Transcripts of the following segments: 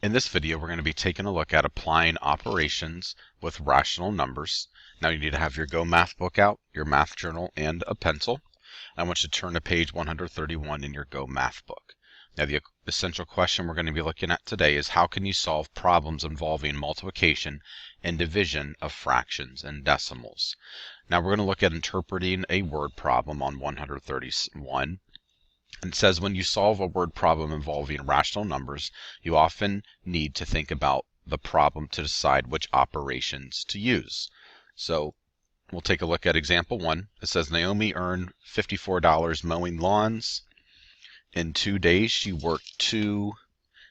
In this video, we're going to be taking a look at applying operations with rational numbers. Now you need to have your Go Math book out, your math journal, and a pencil. I want you to turn to page 131 in your Go Math book. Now the essential question we're going to be looking at today is how can you solve problems involving multiplication and division of fractions and decimals. Now we're going to look at interpreting a word problem on 131. It says when you solve a word problem involving rational numbers, you often need to think about the problem to decide which operations to use. So we'll take a look at example 1. It says Naomi earned $54 mowing lawns. In 2 days, she worked 2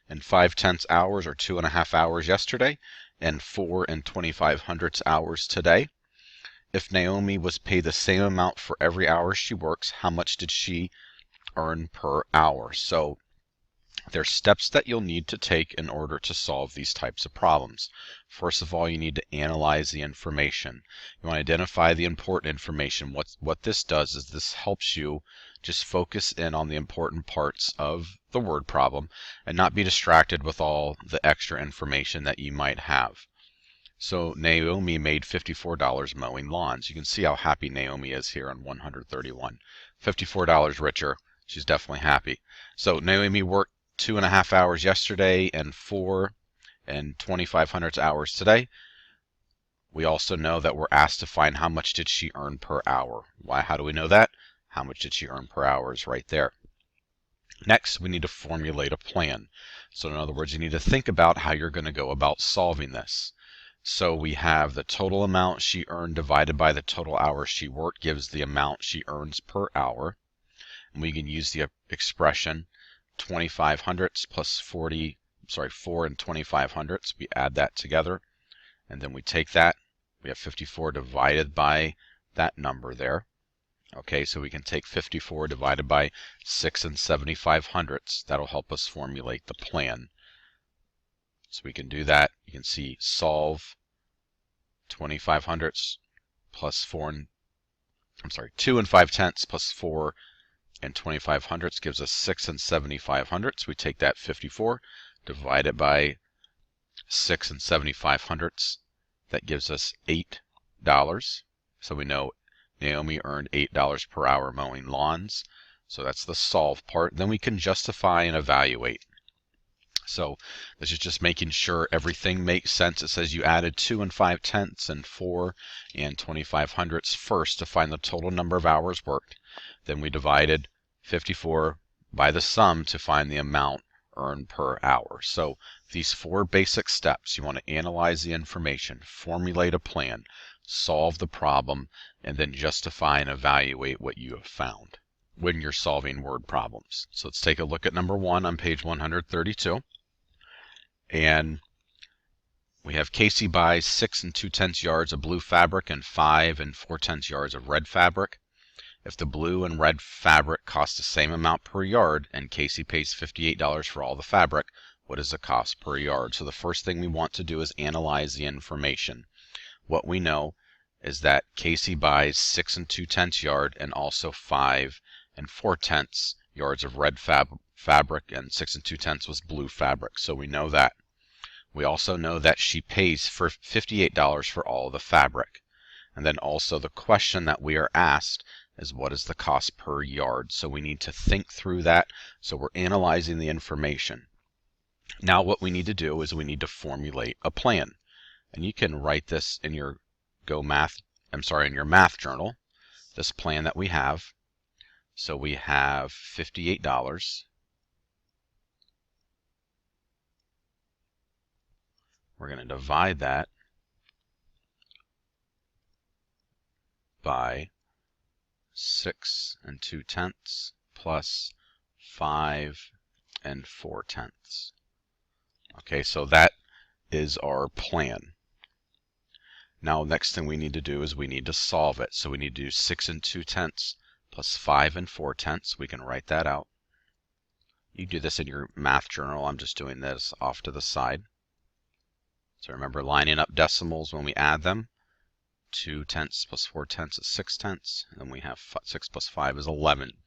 5/10 hours or 2.5 hours yesterday and 4 25/100 hours today. If Naomi was paid the same amount for every hour she works, how much did she earn per hour? So there's steps that you'll need to take in order to solve these types of problems. First of all, you need to analyze the information. You want to identify the important information. What this does is this helps you just focus in on the important parts of the word problem and not be distracted with all the extra information that you might have. So Naomi made $54 mowing lawns. You can see how happy Naomi is here on 131. $54 richer. She's definitely happy. So Naomi worked 2.5 hours yesterday and 4 25/100 hours today. We also know that we're asked to find how much did she earn per hour. Why? How do we know that? How much did she earn per hour is right there. Next, we need to formulate a plan. So in other words, you need to think about how you're going to go about solving this. So we have the total amount she earned divided by the total hours she worked gives the amount she earns per hour. And we can use the expression 25/100 plus 4 25/100. We add that together, and then we take that. We have 54 divided by that number there. Okay, so we can take 54 divided by 6 75/100. That'll help us formulate the plan. So we can do that. You can see solve 25/100 plus 2 5/10 plus 4 25/100 gives us 6 75/100. We take that 54, divide it by 6 75/100. That gives us $8. So we know Naomi earned $8 per hour mowing lawns. So that's the solve part. Then we can justify and evaluate. So this is just making sure everything makes sense. It says you added 2 5/10 and 4 25/100 first to find the total number of hours worked. Then we divided 54 by the sum to find the amount earned per hour. So these 4 basic steps, you want to analyze the information, formulate a plan, solve the problem, and then justify and evaluate what you have found when you're solving word problems. So let's take a look at number 1 on page 132. And we have Casey buys 6 2/10 yards of blue fabric and 5 4/10 yards of red fabric. If the blue and red fabric cost the same amount per yard and Casey pays $58 for all the fabric, what is the cost per yard? So the first thing we want to do is analyze the information. What we know is that Casey buys 6 2/10 yard and also 5 4/10 yards of red fabric, and 6 2/10 was blue fabric. So we know that. We also know that she pays for $58 for all the fabric. And then also the question that we are asked is what is the cost per yard? So we need to think through that. So we're analyzing the information. Now what we need to do is we need to formulate a plan. And you can write this in your in your math journal, this plan that we have. So we have $58. We're going to divide that by 6 2/10 plus 5 4/10. Okay, so that is our plan. Now, next thing we need to do is we need to solve it. So we need to do 6 2/10 plus 5 4/10. We can write that out. You do this in your math journal. I'm just doing this off to the side. So remember lining up decimals when we add them. 2/10 plus 4/10 is 6/10. And then we have 6 plus 5 is 11.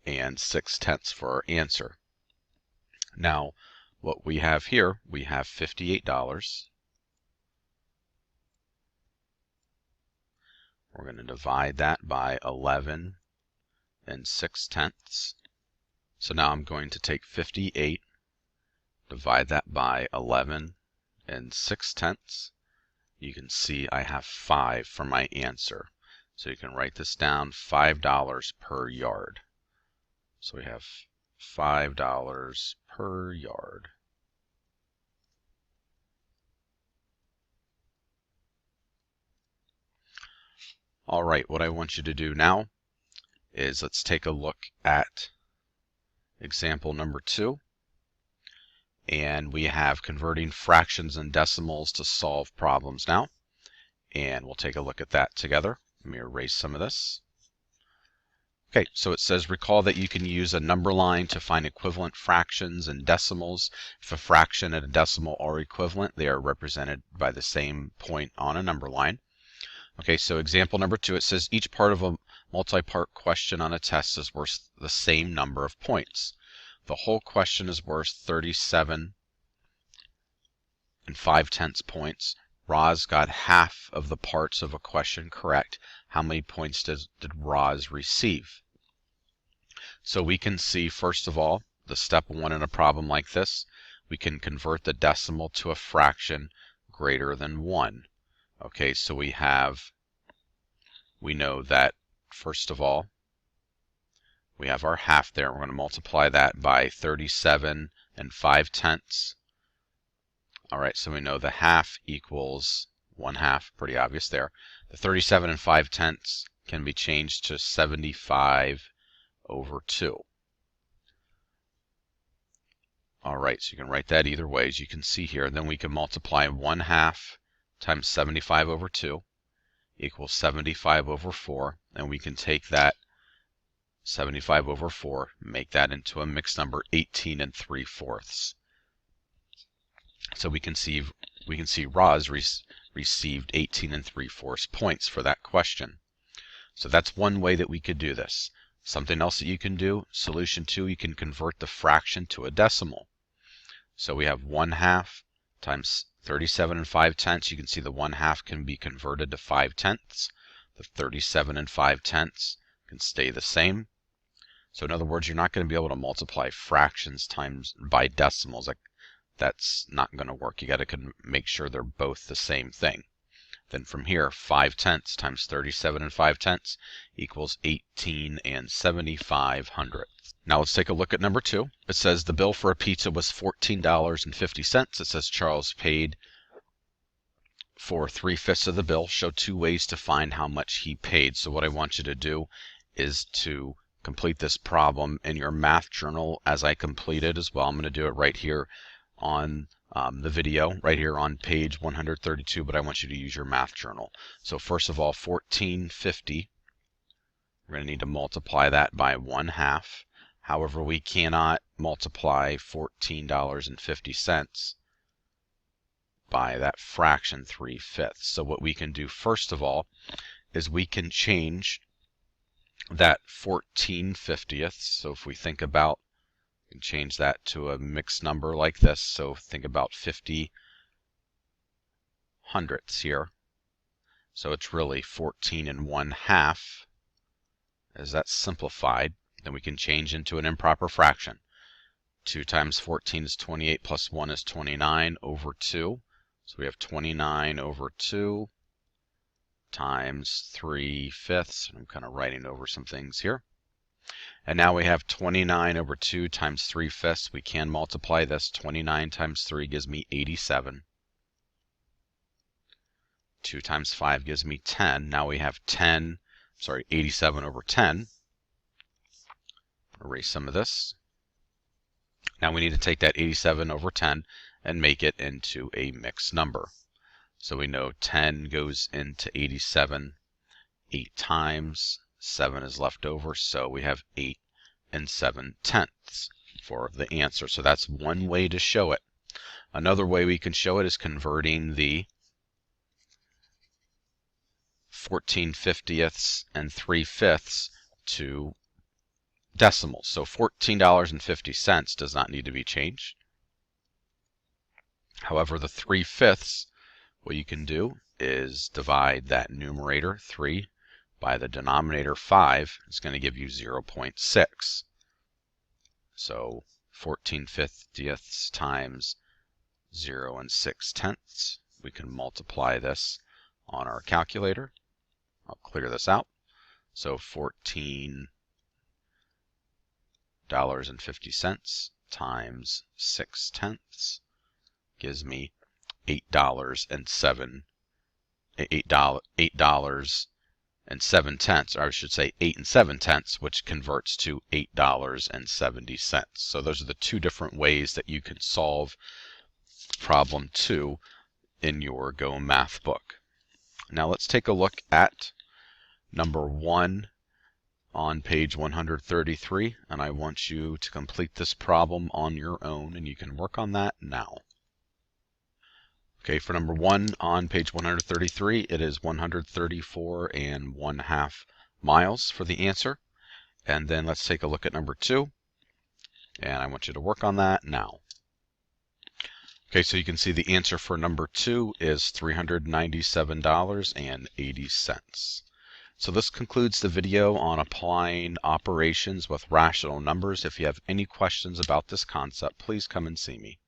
And 6/10 for our answer. Now, what we have here, we have $58. We're going to divide that by 11 6/10. So now I'm going to take 58, divide that by 11 6/10. You can see I have 5 for my answer. So you can write this down, $5 per yard. So we have $5 per yard. All right, what I want you to do now is let's take a look at example number 2. And we have converting fractions and decimals to solve problems now. And we'll take a look at that together. Let me erase some of this. Okay, so it says recall that you can use a number line to find equivalent fractions and decimals. If a fraction and a decimal are equivalent, they are represented by the same point on a number line. Okay, so example number 2, it says each part of a multi-part question on a test is worth the same number of points. The whole question is worth 37 5/10 points. Roz got half of the parts of a question correct. How many points did Roz receive? So we can see, first of all, the step 1 in a problem like this, we can convert the decimal to a fraction greater than 1. Okay, so we know that, first of all, we have our half there. We're going to multiply that by 37 5/10. All right, so we know the half equals 1/2, pretty obvious there. The 37 5/10 can be changed to 75/2. All right, so you can write that either way, as you can see here. Then we can multiply 1/2 times 75/2 equals 75/4, and we can take that 75/4, make that into a mixed number, 18 3/4. So we can see Roz received 18 3/4 points for that question. So that's one way that we could do this. Something else that you can do, solution 2, you can convert the fraction to a decimal. So we have 1/2 times 37 5/10. You can see the 1/2 can be converted to 5/10. The 37 5/10 can stay the same. So in other words, you're not going to be able to multiply fractions by decimals. That's not going to work. You got to make sure they're both the same thing. Then from here, 5/10 times 37 5/10 equals 18 75/100. Now let's take a look at number 2. It says the bill for a pizza was $14.50. It says Charles paid for 3/5 of the bill. Show 2 ways to find how much he paid. So what I want you to do is to complete this problem in your math journal as I complete it as well. I'm going to do it right here on the video, right here on page 132, but I want you to use your math journal. So first of all, $14.50, we're going to need to multiply that by 1/2. However, we cannot multiply $14.50 by that fraction 3/5. So what we can do first of all is we can change that 14/50. So if we think about, we can change that to a mixed number like this. So think about 50 hundredths here. So it's really 14 1/2. As that's simplified, then we can change into an improper fraction. 2 times 14 is 28, plus 1 is 29/2. So we have 29/2 times 3/5. I'm kind of writing over some things here. And now we have 29/2 times 3/5. We can multiply this. 29 times 3 gives me 87. 2 times 5 gives me 10. Now we have 87/10. Erase some of this. Now we need to take that 87/10 and make it into a mixed number. So we know 10 goes into 87 8 times. 7 is left over, so we have 8 7/10 for the answer. So that's one way to show it. Another way we can show it is converting the 14/50 and 3/5 to decimals. So $14.50 does not need to be changed. However, the 3/5, what you can do is divide that numerator 3 by the denominator 5. It's going to give you 0.6. So 14/50 times 0 6/10. We can multiply this on our calculator. I'll clear this out. So $14.50 times 6/10 gives me $8.07, or I should say 8 7/10, which converts to $8.70. So those are the two different ways that you can solve problem 2 in your Go Math book. Now let's take a look at number 1 on page 133, and I want you to complete this problem on your own, and you can work on that now. Okay, for number 1 on page 133, it is 134 1/2 miles for the answer. And then let's take a look at number 2, and I want you to work on that now. Okay, so you can see the answer for number 2 is $397.80. So this concludes the video on applying operations with rational numbers. If you have any questions about this concept, please come and see me.